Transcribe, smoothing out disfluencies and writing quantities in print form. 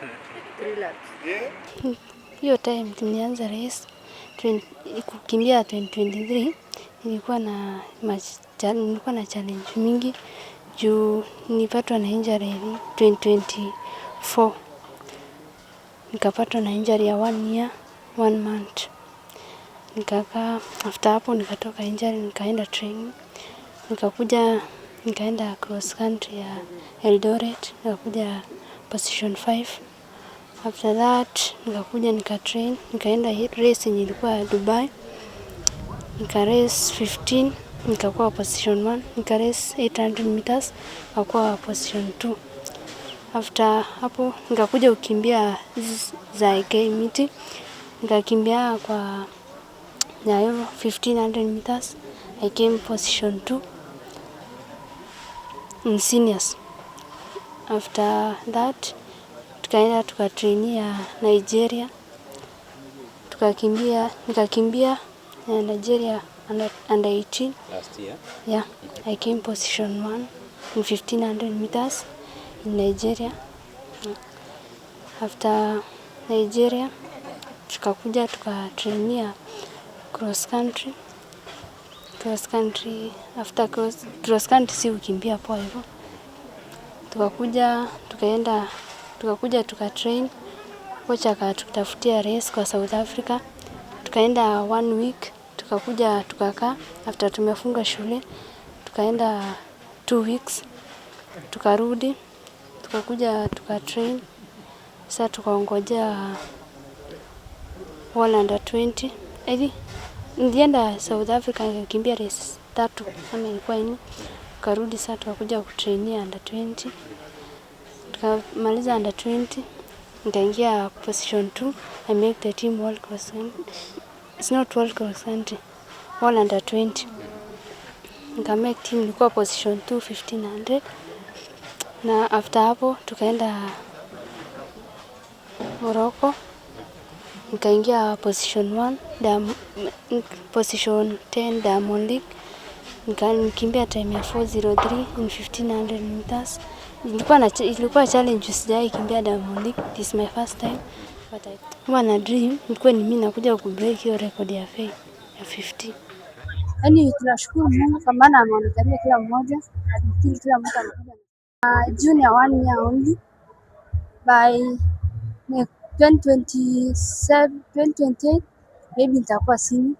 3 laps. Hiyo time tulianza race kukimbia 2023 nilikuwa na challenge mingi juu nilipatwa na injury 2024. Nikapatwa na injury ya 1 year 1 month. Nikakaa after hapo nikatoka injury nikaenda training. Nikaenda cross country ya Eldoret, nikakuja position 5. After that nikakuja nikatrain, nikaenda race yenye ilikuwa Dubai. Nika race 15, nikakuwa position 1, nika race 800 meters, nikakuwa position 2. After hapo nikakuja kukimbia za AK miti, nikakimbia kwa Nyayo 1500 meters, I came position 2 in seniors. After that tukaenda tukatrainia Nigeria, nikakimbia Nigeria under 18 last year. Yeah, I came position 1 in 1500 meters in Nigeria. After Nigeria tukakuja tukatrainia cross country. After cross country si ukimbia poa hivyo. Tukakuja tukatrain, kocha akatutafutia race kwa South Africa. Tukaenda 1 week, tukakuja tukakaa after tumefunga shule. Tukaenda 2 weeks, tukarudi, tukakuja tukatrain. Sasa tukaongojea World Under 20. Nilienda South Africa nikakimbia race 3 kama ilikuwa 4. Tukarudi sasa tukakuja kutrainia Under 20. Tukamaliza Under 20, nikaingia position 2. I make the team World Cross Country. It's not World Cross Country, World Under 20. Nika make team, nilikuwa position 2 1500. Na after hapo tukaenda Morocco. Nikaingia position 1, position 10 Diamond League. Nikakimbia time ya 4:03 in 1500 meters. Ilikuwa challenge, sijai kimbia Diamond League. This is my first time. But I na dream nilikuwa ni mimi nakuja kubreak hiyo record ya Faye ya 50. Yaani tunashukuru Mungu kwa maana ameonekania kila mmoja, kila mtu anakuja. Junior 1 year only by 2027 2028 maybe nitakuwa senior.